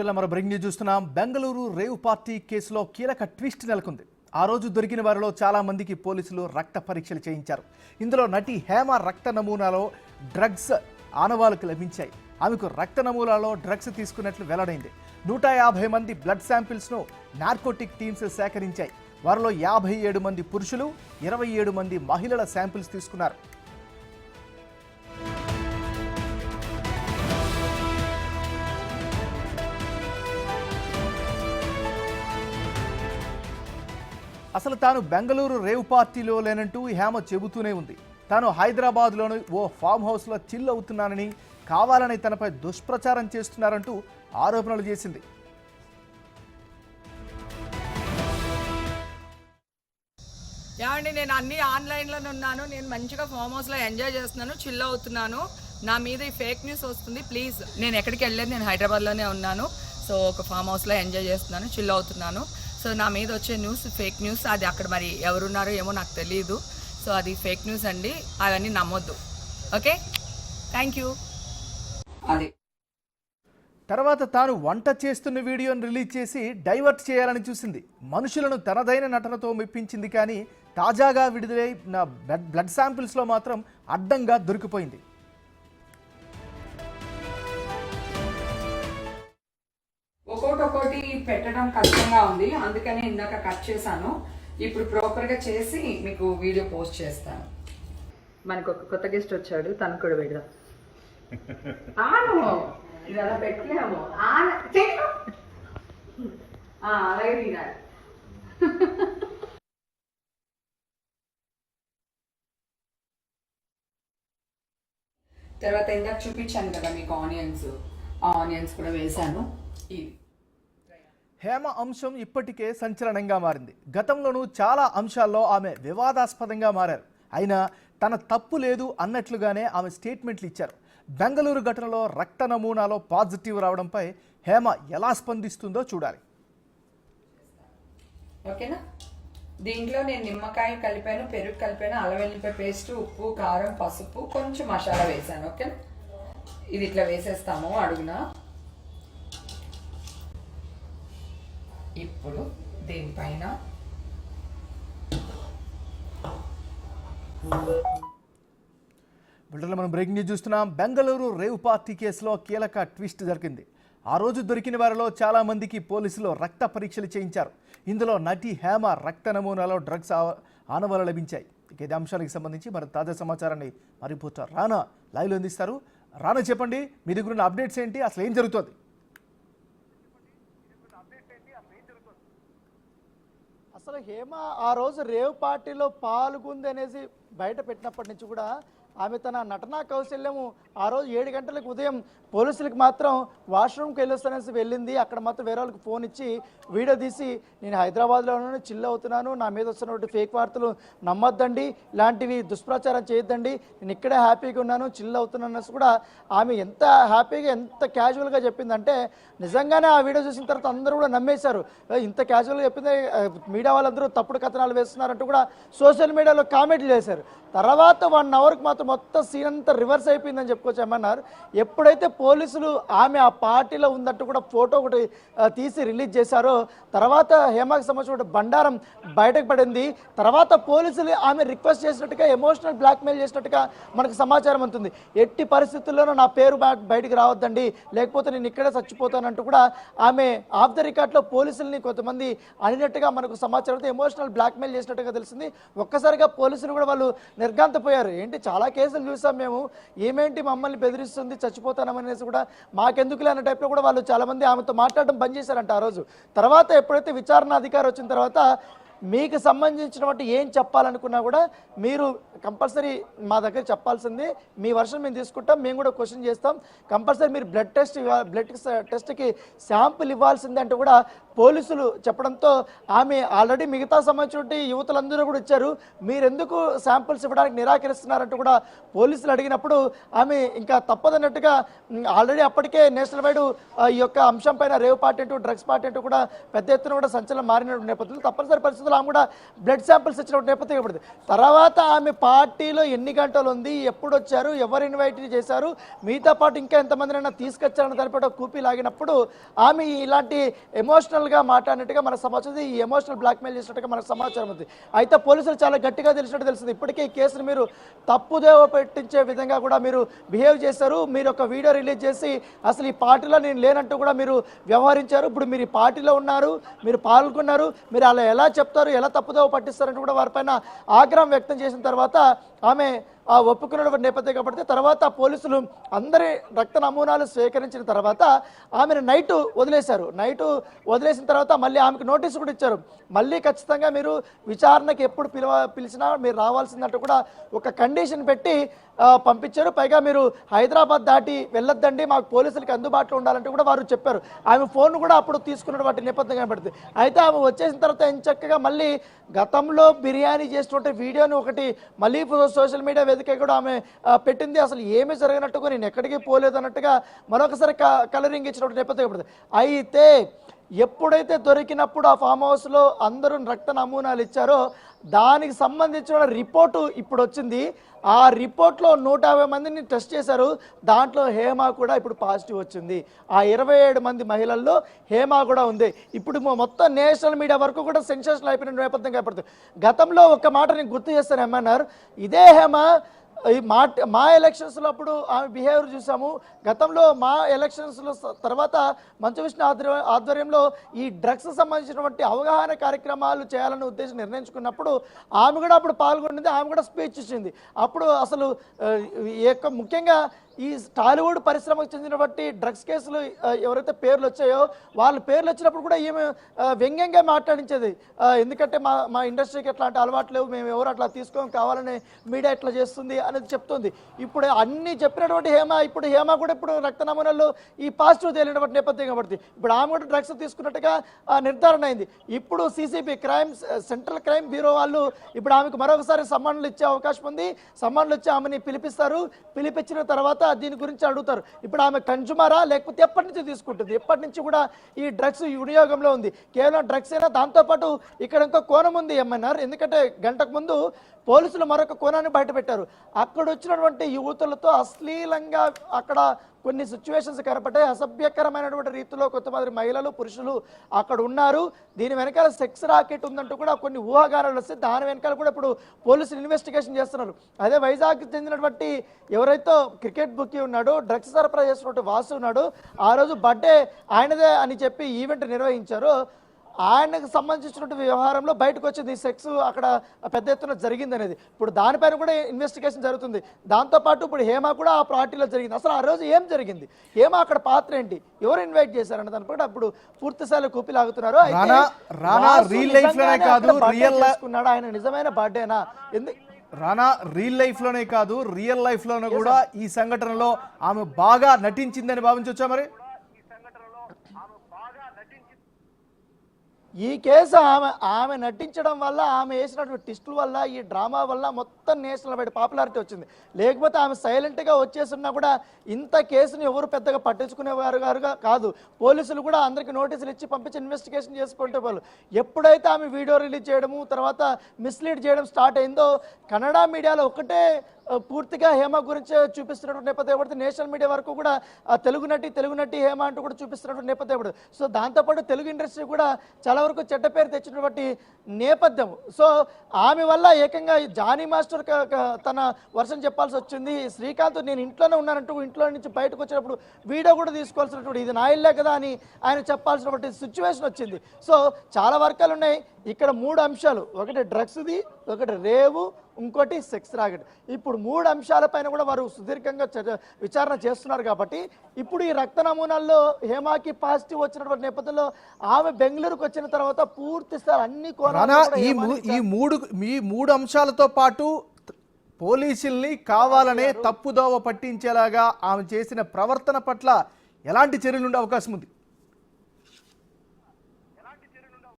మరో breaking news చూస్తున్నాం. Bengaluru rave party కేసులో కీలక ట్విస్ట్ నెలకొంది. ఆ రోజు దొరికిన వారిలో చాలా మందికి పోలీసులు రక్త పరీక్షలు చేయించారు. ఇందులో నటి హేమ రక్త నమూనాలో డ్రగ్స్ ఆనవాళ్లకు లభించాయి. ఆమెకు రక్త నమూనాలో డ్రగ్స్ తీసుకున్నట్లు వెల్లడైంది. 150 మంది బ్లడ్ శాంపిల్స్ను నార్కోటిక్ టీమ్స్ సేకరించాయి. వారిలో 57 మంది పురుషులు, 27 మంది మహిళల శాంపిల్స్ తీసుకున్నారు. అసలు తాను బెంగళూరు రేవ్ పార్టీలో లేనంటూ హేమ చెబుతూనే ఉంది. తాను హైదరాబాద్లోని ఓ ఫామ్ హౌస్లో చిల్ అవుతున్నానని, కావాలని తనపై దుష్ప్రచారం చేస్తున్నారంటూ ఆరోపణలు చేసింది. ఏమండి, నేను అన్ని ఆన్లైన్లోనే ఉన్నాను. నేను మంచిగా ఫామ్ హౌస్లో ఎంజాయ్ చేస్తున్నాను, చిల్ అవుతున్నాను. నా మీద ఈ ఫేక్ న్యూస్ వస్తుంది. ప్లీజ్, నేను ఎక్కడికి వెళ్ళలేదు, నేను హైదరాబాద్లోనే ఉన్నాను. సో ఒక ఫామ్ హౌస్లో ఎంజాయ్ చేస్తున్నాను, చిల్ అవుతున్నాను. సో నా మీద వచ్చే న్యూస్ ఫేక్ న్యూస్. అది అక్కడ మరి ఎవరున్నారో ఏమో నాకు తెలియదు. సో అది ఫేక్ న్యూస్ అండి, అవన్నీ నమ్మొద్దు. Okay, thank you. అది తర్వాత తాను వంట చేస్తున్న వీడియోను రిలీజ్ చేసి డైవర్ట్ చేయాలని చూసింది. మనుషులను తనదైన నటనతో మెప్పించింది. కానీ తాజాగా విడుదలైన బ్లడ్ శాంపిల్స్లో మాత్రం అడ్డంగా దొరికిపోయింది. ఒక్కొక్కటి పెట్టడం కష్టంగా ఉంది, అందుకని ఇందాక కట్ చేశాను. ఇప్పుడు ప్రాపర్గా చేసి మీకు వీడియో పోస్ట్ చేస్తాను. మనకు ఒక కొత్త గెస్ట్ వచ్చాడు, తను కూడా పెడదాం. ఇది అలా పెట్టలేము, అలాగే తినాలి. తర్వాత ఇందాక చూపించాను కదా మీకు ఆనియన్స్ కూడా వేశాను. హేమ అంశం ఇప్పటికే సంచలనంగా మారింది. గతంలోనూ చాలా అంశాల్లో ఆమె వివాదాస్పదంగా మారారు. అయినా తన తప్పు లేదు అన్నట్లుగానే ఆమె స్టేట్మెంట్లు ఇచ్చారు. బెంగళూరు ఘటనలో రక్త నమూనాలో పాజిటివ్ రావడంపై హేమ ఎలా స్పందిస్తుందో చూడాలి. ఓకేనా, దీంట్లో నేను నిమ్మకాయ కలిపాను, పెరుగు కలిపాను, అల్లం వెల్లిపాయ పేస్ట్, ఉప్పు, కారం, పసుపు, కొంచెం మసాలా వేసాను. ఓకేనా, ఇది ఇట్లా వేసేస్తాము అడుగున. ఇప్పుడు దీనిపైన బుల్టన్లో మనం బ్రేకింగ్ న్యూస్ చూస్తున్నాం. బెంగళూరు రేవ్ పార్టీ కేసులో కీలక ట్విస్ట్ జరిగింది. ఆ రోజు దొరికిన వారిలో చాలా మందికి పోలీసులు రక్త పరీక్షలు చేయించారు. ఇందులో నటి హేమ రక్త నమూనాలో డ్రగ్స్ ఆనవాళ్లు లభించాయి. ఇక ఇదే అంశానికి సంబంధించి మరి తాజా సమాచారాన్ని మా రిపోర్టర్ రానా లైవ్లో అందిస్తారు. రానా, చెప్పండి, మీ దగ్గర ఉన్న అప్డేట్స్ ఏంటి, అసలు ఏం జరుగుతుంది? అసలు హేమ ఆ రోజు రేవ్ పార్టీలో పాల్గొంది అనేసి బయట పెట్టినప్పటి నుంచి కూడా ఆమె తన నటనా కౌశల్యము ఆ రోజు 7 గంటలకు ఉదయం పోలీసులకు మాత్రం వాష్రూమ్కి వెళ్ళొస్తానేసి వెళ్ళింది. అక్కడ మాత్రం వేరే వాళ్ళకి ఫోన్ ఇచ్చి వీడియో తీసి, నేను హైదరాబాద్లో ఉన్నాను, చిల్ అవుతున్నాను, నా మీద వస్తున్నటువంటి ఫేక్ వార్తలు నమ్మొద్దండి, ఇలాంటివి దుష్ప్రచారం చేయొద్దండి, నేను ఇక్కడే హ్యాపీగా ఉన్నాను, చిల్ అవుతున్నాను అనేసి కూడా ఆమె ఎంత హ్యాపీగా ఎంత క్యాజువల్గా చెప్పిందంటే నిజంగానే ఆ వీడియో చూసిన తర్వాత అందరూ కూడా నమ్మేశారు. ఇంత క్యాజువల్గా చెప్పింది, మీడియా వాళ్ళందరూ తప్పుడు కథనాలు వేస్తున్నారంటూ కూడా సోషల్ మీడియాలో కామెంట్లు చేశారు. తర్వాత 1 అవర్కి మాత్రం మొత్తం సీన్ అంతా రివర్స్ అయిపోయిందని చెప్పుకోవచ్చు. ఏమన్నారు, ఎప్పుడైతే పోలీసులు ఆమె ఆ పార్టీలో ఉందంటూ కూడా ఫోటో ఒకటి తీసి రిలీజ్ చేశారో తర్వాత హేమకు సంబంధించిన బండారం బయటకు పడింది. తర్వాత పోలీసులు ఆమె రిక్వెస్ట్ చేసినట్టుగా ఎమోషనల్ బ్లాక్మెయిల్ చేసినట్టుగా మనకు సమాచారం ఉంటుంది. ఎట్టి పరిస్థితుల్లోనూ నా పేరు బయటికి రావద్దండి, లేకపోతే నేను ఇక్కడే చచ్చిపోతానంటూ కూడా ఆమె ఆఫ్ ద రికార్డ్లో పోలీసుల్ని కొంతమంది అనినట్టుగా మనకు సమాచారంతో ఎమోషనల్ బ్లాక్మెయిల్ చేసినట్టుగా తెలిసింది. ఒక్కసారిగా పోలీసులు కూడా వాళ్ళు నిర్ఘాంతపోయారు. ఏంటి, చాలా కేసులు చూసాం మేము, ఏమేంటి మమ్మల్ని బెదిరిస్తుంది, చచ్చిపోతానమనేసి కూడా మాకెందుకులే అన్న టైప్లో కూడా వాళ్ళు చాలామంది ఆమెతో మాట్లాడడం బంద్ చేశారంట ఆ రోజు. తర్వాత ఎప్పుడైతే విచారణ అధికారి వచ్చిన తర్వాత మీకు సంబంధించినటువంటి ఏం చెప్పాలనుకున్నా కూడా మీరు కంపల్సరీ మా దగ్గర చెప్పాల్సింది, మీ వర్షన్ మేము తీసుకుంటాం, మేము కూడా క్వశ్చన్ చేస్తాం, కంపల్సరీ మీరు బ్లడ్ టెస్ట్కి శాంపుల్ ఇవ్వాల్సిందే అంటూ కూడా పోలీసులు చెప్పడంతో ఆమె ఆల్రెడీ మిగతా సంబంధించిన యువతులందరూ కూడా ఇచ్చారు, మీరెందుకు శాంపుల్స్ ఇవ్వడానికి నిరాకరిస్తున్నారంటూ కూడా పోలీసులు అడిగినప్పుడు ఆమె ఇంకా తప్పదన్నట్టుగా ఆల్రెడీ అప్పటికే నేషనల్ వైడ్ ఈ యొక్క అంశం పైన రేవ్ పార్టీ అంటూ డ్రగ్స్ పార్టీ అంటూ కూడా పెద్ద ఎత్తున కూడా సంచలనం మారిన నేపథ్యంలో తప్పనిసరి పరిస్థితుల్లో ఆమె కూడా బ్లడ్ శాంపిల్స్ ఇచ్చిన నేపథ్యం ఇవ్వబడింది. తర్వాత ఆమె పార్టీలో ఎన్ని గంటలు ఉంది, ఎప్పుడు వచ్చారు, ఎవరు ఇన్వైట్ చేశారు, మీతో పాటు ఇంకా ఎంతమందినైనా తీసుకొచ్చారని దానిపై కూపీ లాగినప్పుడు ఆమె ఇలాంటి ఎమోషనల్గా మాట్లాడినట్టుగా మనకు సమాచారం, ఈ ఎమోషనల్ బ్లాక్మెయిల్ చేసినట్టుగా మనకు సమాచారం ఉంది. అయితే పోలీసులు చాలా గట్టిగా తెలిసినట్టు తెలిసింది, ఇప్పటికే ఈ కేసును మీరు తప్పుదేవ పెట్టించే విధంగా కూడా మీరు బిహేవ్ చేశారు, మీరు ఒక వీడియో రిలీజ్ చేసి అసలు ఈ పార్టీలో నేను లేనంటూ కూడా మీరు వ్యవహరించారు, ఇప్పుడు మీరు ఈ పార్టీలో ఉన్నారు, మీరు పాల్గొన్నారు, మీరు అలా ఎలా చెప్తారు, ఎలా తప్పుదేవ పట్టిస్తారంటూ కూడా వారిపైన ఆగ్రహం వ్యక్తం చేసిన తర్వాత ఆమె ఒప్పుకున్న నేపథ్యం కాబట్టి తర్వాత పోలీసులు అందరి రక్త నమూనాలు స్వీకరించిన తర్వాత ఆమెను నైట్ వదిలేసిన తర్వాత మళ్ళీ ఆమెకు నోటీసు కూడా ఇచ్చారు, మళ్ళీ ఖచ్చితంగా మీరు విచారణకి ఎప్పుడు పిలిచినా మీరు రావాల్సిందంటూ కూడా ఒక కండిషన్ పెట్టి పంపించారు. పైగా మీరు హైదరాబాద్ దాటి వెళ్ళొద్దండి, మాకు పోలీసులకి అందుబాటులో ఉండాలంటూ కూడా వారు చెప్పారు. ఆమె ఫోన్ కూడా అప్పుడు తీసుకున్నటువంటి నేపథ్యం కనబడుతుంది. అయితే ఆమె వచ్చేసిన తర్వాత చక్కగా మళ్ళీ గతంలో బిర్యానీ చేసినటువంటి వీడియోని ఒకటి మళ్ళీ సోషల్ మీడియా వేదిక కూడా ఆమె పెట్టింది. అసలు ఏమీ జరగనట్టుగా నేను ఎక్కడికి పోలేదు అన్నట్టుగా మరొకసారి కలరింగ్ ఇచ్చినటువంటి నేపథ్యం కనబడుతుంది. అయితే ఎప్పుడైతే దొరికినప్పుడు ఆ ఫామ్ హౌస్లో అందరూ రక్త నమూనాలు ఇచ్చారో దానికి సంబంధించిన రిపోర్టు ఇప్పుడు వచ్చింది. ఆ రిపోర్ట్లో 150 మందిని టెస్ట్ చేశారు, దాంట్లో హేమ కూడా ఇప్పుడు పాజిటివ్ వచ్చింది. ఆ 27 మంది మహిళల్లో హేమ కూడా ఉంది. ఇప్పుడు మొత్తం నేషనల్ మీడియా వరకు కూడా సెన్సేషన్ అయిపోయిన నేపథ్యం కనపడుతుంది. గతంలో ఒక మాట నేను గుర్తు చేస్తాను, ఏమన్నారు, ఇదే హేమ ఈ మా ఎలక్షన్స్లో అప్పుడు ఆమె బిహేవియర్ చూసాము, గతంలో మా ఎలక్షన్స్లో తర్వాత మంచు విష్ణు ఆధ్వర్యంలో ఈ డ్రగ్స్ సంబంధించినటువంటి అవగాహన కార్యక్రమాలు చేయాలనే ఉద్దేశం నిర్ణయించుకున్నప్పుడు ఆమె కూడా అప్పుడు పాల్గొండింది, ఆమె కూడా స్పీచ్ ఇచ్చింది. అప్పుడు అసలు ముఖ్యంగా ఈ టాలీవుడ్ పరిశ్రమకు చెందినటువంటి డ్రగ్స్ కేసులు ఎవరైతే పేర్లు వచ్చాయో వాళ్ళ పేర్లు వచ్చినప్పుడు కూడా ఈమె వ్యంగ్యంగా మాట్లాడించేది, ఎందుకంటే మా ఇండస్ట్రీకి ఎట్లాంటి అలవాటు లేవు, మేము ఎవరు అట్లా తీసుకోం, కావాలని మీడియా ఇట్లా చేస్తుంది అనేది చెప్తుంది. ఇప్పుడు అన్ని చెప్పినటువంటి ఇప్పుడు హేమ కూడా ఇప్పుడు రక్త నమూనాల్లో ఈ పాజిటివ్ తేలినటువంటి నేపథ్యం కాబట్టి ఇప్పుడు ఆమె కూడా డ్రగ్స్ తీసుకున్నట్టుగా నిర్ధారణ అయింది. ఇప్పుడు సిసిబి సెంట్రల్ క్రైమ్ బ్యూరో వాళ్ళు ఇప్పుడు ఆమెకు మరొకసారి సమ్మన్లు ఇచ్చే అవకాశం ఉంది. సమ్మన్లు ఇచ్చి ఆమెని పిలిపిస్తారు, పిలిపించిన తర్వాత దీని గురించి అడుగుతారు. ఇప్పుడు ఆమె కన్జ్యూమరా లేకపోతే ఎప్పటి నుంచి తీసుకుంటుంది, ఎప్పటి నుంచి కూడా ఈ డ్రగ్స్ వినియోగంలో ఉంది, కేవలం డ్రగ్స్ అయినా దాంతోపాటు ఇక్కడ ఇంకో కోణం ఉంది ఏమన్నారు, ఎందుకంటే గంటకు ముందు పోలీసులు మరొక కోణాన్ని బయటపెట్టారు. అక్కడ వచ్చినటువంటి యువతులతో అశ్లీలంగా అక్కడ కొన్ని సిచ్యువేషన్స్ కనపడ్డాయి, అసభ్యకరమైనటువంటి రీతిలో కొంతమంది మహిళలు పురుషులు అక్కడ ఉన్నారు, దీని వెనకాల సెక్స్ రాకెట్ ఉందంటూ కూడా కొన్ని ఊహాగానాలు వస్తే దాని వెనకాల కూడా ఇప్పుడు పోలీసులు ఇన్వెస్టిగేషన్ చేస్తున్నారు. అదే వైజాగ్కి చెందినటువంటి ఎవరైతే క్రికెట్ బుక్కి ఉన్నాడో డ్రగ్స్ సరఫరా చేస్తున్నటువంటి వాసు ఉన్నాడు, ఆ రోజు బర్త్డే ఆయనదే అని చెప్పి ఈవెంట్ నిర్వహించారు, ఆయనకు సంబంధించినటువంటి వ్యవహారంలో బయటకు వచ్చింది సెక్స్ అక్కడ పెద్ద ఎత్తున జరిగింది అనేది. ఇప్పుడు దానిపైన కూడా ఇన్వెస్టిగేషన్ జరుగుతుంది. దాంతోపాటు ఇప్పుడు హేమ కూడా ఆ పార్టీలో జరిగింది, అసలు ఆ రోజు ఏం జరిగింది, హేమ అక్కడ పాత్ర ఏంటి, ఎవరు ఇన్వైట్ చేశారన్న దాని కూడా అప్పుడు పూర్తిస్థాయిలో కూపిలాగుతున్నారు. ఆయన నిజమైన బర్త్డేనా రానా రియల్ లైఫ్లోనే కాదు రియల్ లైఫ్లోనే కూడా ఈ సంఘటనలో ఆమె బాగా నటించిందని భావించవచ్చా? మరి ఈ కేసు ఆమె నటించడం వల్ల, ఆమె వేసినటువంటి ట్విస్టుల వల్ల, ఈ డ్రామా వల్ల మొత్తం నేషనల్ వైడ్ పాపులారిటీ వచ్చింది. లేకపోతే ఆమె సైలెంట్గా వచ్చేస్తున్నా కూడా ఇంత కేసుని ఎవరు పెద్దగా పట్టించుకునేవారు కాదు. పోలీసులు కూడా అందరికీ నోటీసులు ఇచ్చి పంపించి ఇన్వెస్టిగేషన్ చేసుకుంటే వాళ్ళు ఎప్పుడైతే ఆమె వీడియో రిలీజ్ చేయడము తర్వాత మిస్లీడ్ చేయడం స్టార్ట్ అయిందో కన్నడ మీడియాలో ఒకటే పూర్తిగా హేమ గురించి చూపిస్తున్నటువంటి నేపథ్యం పడుతుంది. నేషనల్ మీడియా వరకు కూడా తెలుగు నటి హేమ అంటూ కూడా చూపిస్తున్నటువంటి నేపథ్యం పడుతుంది. సో దాంతోపాటు తెలుగు ఇండస్ట్రీ కూడా చాలా వరకు చెడ్డ పేరు తెచ్చినటువంటి నేపథ్యం. సో ఆమె వల్ల ఏకంగా జానీ మాస్టర్ తన వర్షం చెప్పాల్సి వచ్చింది. శ్రీకాంత్ నేను ఇంట్లోనే ఉన్నానంటూ ఇంట్లో నుంచి బయటకు వచ్చినప్పుడు వీడియో కూడా తీసుకోవాల్సినటువంటి, ఇది నా ఇల్లే కదా అని ఆయన చెప్పాల్సినటువంటి సిచ్యువేషన్ వచ్చింది. సో చాలా వర్గాలు ఉన్నాయి ఇక్కడ. 3 అంశాలు, ఒకటి డ్రగ్స్ది, ఒకటి రేవు, ఇంకోటి సెక్స్ రాకెట్. ఇప్పుడు 3 అంశాలపైన కూడా వారు సుదీర్ఘంగా విచారణ చేస్తున్నారు. కాబట్టి ఇప్పుడు ఈ రక్త నమూనాల్లో హేమాకి పాజిటివ్ వచ్చినటువంటి నేపథ్యంలో ఆమె బెంగళూరుకు వచ్చిన తర్వాత పూర్తి స్థాయి అన్ని ఈ మూడు అంశాలతో పాటు పోలీసుల్ని కావాలనే తప్పుదోవ పట్టించేలాగా ఆమె చేసిన ప్రవర్తన పట్ల ఎలాంటి చర్యలు ఉండే అవకాశం ఉంది?